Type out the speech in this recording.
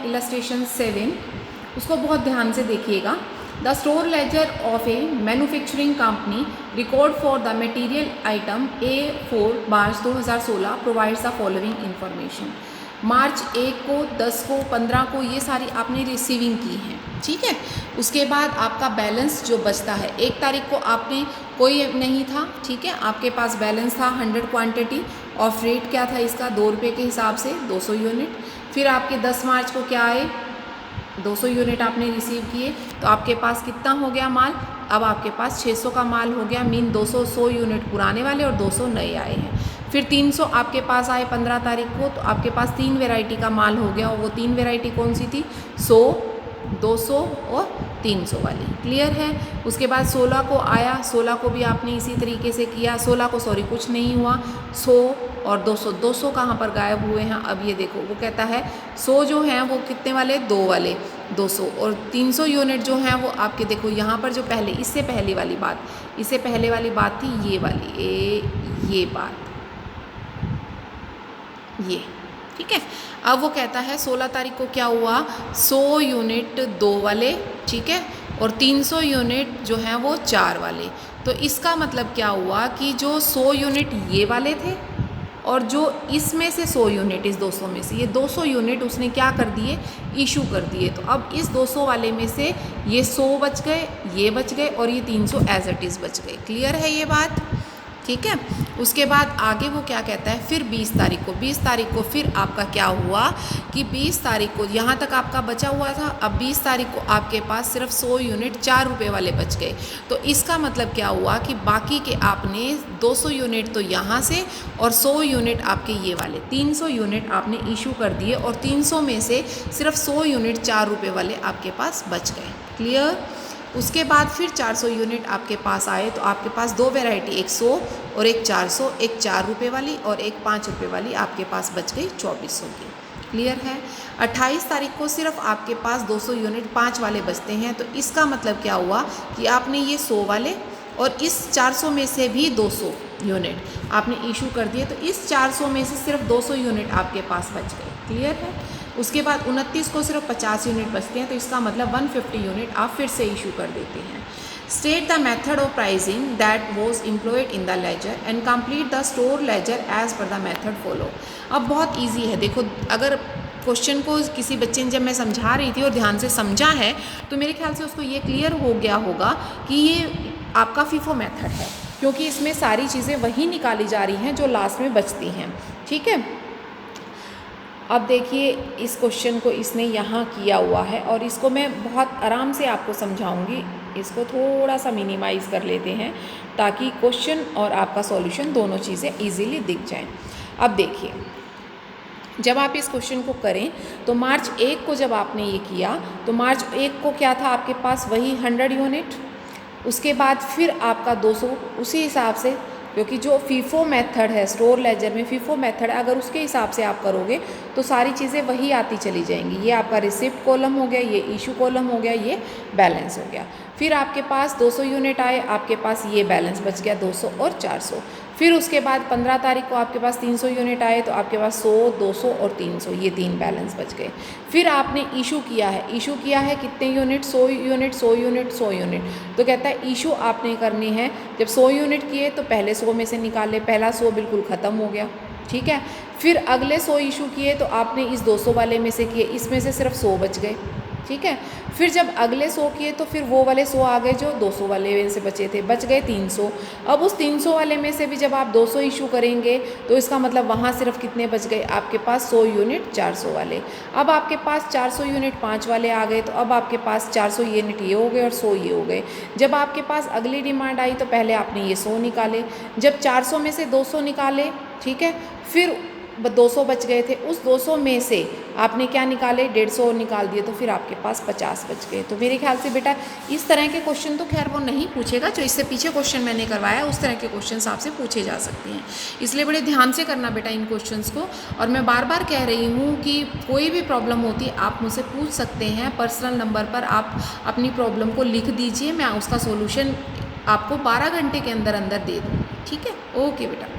Illustration 7, उसको बहुत ध्यान से देखिएगा। The store ledger of a manufacturing company record for the material item A4 March 2016 provides the following information. March 1 को, 10 को, 15 को ये सारी आपने रिसीविंग की है, ठीक है। उसके बाद आपका बैलेंस जो बचता है, 1 तारीख को आपने कोई नहीं था, ठीक है, आपके पास बैलेंस था 100 क्वांटिटी और रेट क्या था इसका 2 रुपये के हिसाब से 200 यूनिट। फिर आपके 10 मार्च को क्या आए, 200 यूनिट आपने रिसीव किए, तो आपके पास कितना हो गया माल, अब आपके पास 600 का माल हो गया, मीन 100 यूनिट पुराने वाले और 200 नए आए हैं। फिर 300 आपके पास आए 15 तारीख को, तो आपके पास 3 वेराइटी का माल हो गया और वो 3 वेराइटी कौन सी थी, 100, 200 और 300 वाली। क्लियर है। उसके बाद 16 को आया, 16 को भी आपने इसी तरीके से किया, 16 को सॉरी कुछ नहीं हुआ, 100 और 200, 200 कहाँ पर गायब हुए हैं, अब ये देखो वो कहता है 100 जो हैं वो कितने वाले, 2 वाले 200 और 300 यूनिट जो हैं वो आपके देखो यहाँ पर जो पहले इससे पहले वाली बात, इससे पहले वाली बात थी ये वाली, ये बात, ये ठीक है। अब वो कहता है 16 तारीख को क्या हुआ, 100 यूनिट 2 वाले, ठीक है, और 300 यूनिट जो हैं वो 4 वाले। तो इसका मतलब क्या हुआ कि जो 100 यूनिट ये वाले थे और जो इसमें से 100 यूनिट इस 200 में से ये 200 यूनिट उसने क्या कर दिए, इशू कर दिए। तो अब इस 200 वाले में से ये 100 बच गए, ये बच गए और ये 300 एज इट इज़ बच गए। क्लियर है ये बात, ठीक है। उसके बाद आगे वो क्या कहता है, फिर 20 तारीख को, 20 तारीख को फिर आपका क्या हुआ कि 20 तारीख को यहाँ तक आपका बचा हुआ था, अब 20 तारीख को आपके पास सिर्फ 100 यूनिट 4 रुपये वाले बच गए। तो इसका मतलब क्या हुआ कि बाकी के आपने 200 यूनिट तो यहाँ से और 100 यूनिट आपके ये वाले 300 यूनिट आपने इशू कर दिए और 300 में से सिर्फ 100 यूनिट 4 रुपये वाले आपके पास बच गए। क्लियर। उसके बाद फिर 400 यूनिट आपके पास आए, तो आपके पास 2 वैरायटी, एक 100 और एक 400, एक 4 रुपये वाली और एक 5 रुपये वाली आपके पास बच गई 2400 की। क्लियर है। 28 तारीख को सिर्फ आपके पास 200 यूनिट 5 वाले बचते हैं। तो इसका मतलब क्या हुआ कि आपने ये 100 वाले और इस 400 में से भी 200 यूनिट आपने इशू कर दिए, तो इस 400 में से सिर्फ 200 यूनिट आपके पास बच गए। क्लियर है। उसके बाद 29 को सिर्फ 50 यूनिट बचते हैं, तो इसका मतलब 150 यूनिट आप फिर से इशू कर देते हैं। State the method of pricing that was employed in the ledger and complete the store ledger as per the method follow. अब बहुत ईजी है, देखो अगर क्वेश्चन को किसी बच्चे ने जब मैं समझा रही थी और ध्यान से समझा है तो मेरे ख्याल से उसको ये क्लियर हो गया होगा कि ये आपका फीफो मेथड है, क्योंकि इसमें सारी चीज़ें वही निकाली जा रही हैं जो लास्ट में बचती हैं। ठीक है। अब देखिए इस क्वेश्चन को इसने यहाँ किया हुआ है और इसको मैं बहुत आराम से आपको समझाऊंगी। इसको थोड़ा सा मिनिमाइज़ कर लेते हैं ताकि क्वेश्चन और आपका सॉल्यूशन दोनों चीज़ें इजीली दिख जाएं। अब देखिए जब आप इस क्वेश्चन को करें तो मार्च 1 को जब आपने ये किया तो मार्च 1 को क्या था आपके पास, वही 100 यूनिट। उसके बाद फिर आपका 200 उसी हिसाब से, क्योंकि जो फीफो मेथड है स्टोर लेजर में फीफो मेथड है, अगर उसके हिसाब से आप करोगे तो सारी चीज़ें वही आती चली जाएंगी। ये आपका रिसिप्ट कॉलम हो गया, ये इशू कॉलम हो गया, ये बैलेंस हो गया। फिर आपके पास 200 यूनिट आए, आपके पास ये बैलेंस बच गया 200 और 400। फिर उसके बाद 15 तारीख को आपके पास 300 यूनिट आए, तो आपके पास 100, 200 और 300 ये 3 बैलेंस बच गए। फिर आपने इशू किया है, इशू किया है कितने यूनिट, 100 यूनिट 100 यूनिट 100 यूनिट। तो कहता है इशू आपने करनी है, जब 100 यूनिट किए तो पहले 100 में से निकाले, पहला 100 बिल्कुल ख़त्म हो गया। ठीक है। फिर अगले 100 इशू किए तो आपने इस 200 वाले में से किए, इसमें से सिर्फ 100 बच गए। ठीक है। फिर जब अगले 100 किए तो फिर वो वाले 100 आ गए जो 200 वाले में से बचे थे, बच गए 300। अब उस 300 वाले में से भी जब आप 200 इशू करेंगे तो इसका मतलब वहाँ सिर्फ कितने बच गए आपके पास, 100 यूनिट 400 वाले। अब आपके पास 400 यूनिट 5 वाले आ गए, तो अब आपके पास 400 यूनिट ये हो गए और 100 ये हो गए। जब आपके पास अगली डिमांड आई तो पहले आपने ये 100 निकाले, जब 400 में से 200 निकाले, ठीक है, फिर 200 बच गए थे, उस 200 में से आपने क्या निकाले, 150 निकाल दिए, तो फिर आपके पास 50 बच गए। तो मेरे ख्याल से बेटा इस तरह के क्वेश्चन तो खैर वो नहीं पूछेगा, जो इससे पीछे क्वेश्चन मैंने करवाया उस तरह के क्वेश्चन आपसे पूछे जा सकते हैं, इसलिए बड़े ध्यान से करना बेटा इन क्वेश्चंस को। और मैं बार बार कह रही हूँ कि कोई भी प्रॉब्लम होती है आप मुझसे पूछ सकते हैं, पर्सनल नंबर पर आप अपनी प्रॉब्लम को लिख दीजिए, मैं उसका सोल्यूशन आपको 12 घंटे के अंदर अंदर दे दूँगी। ठीक है। ओके बेटा।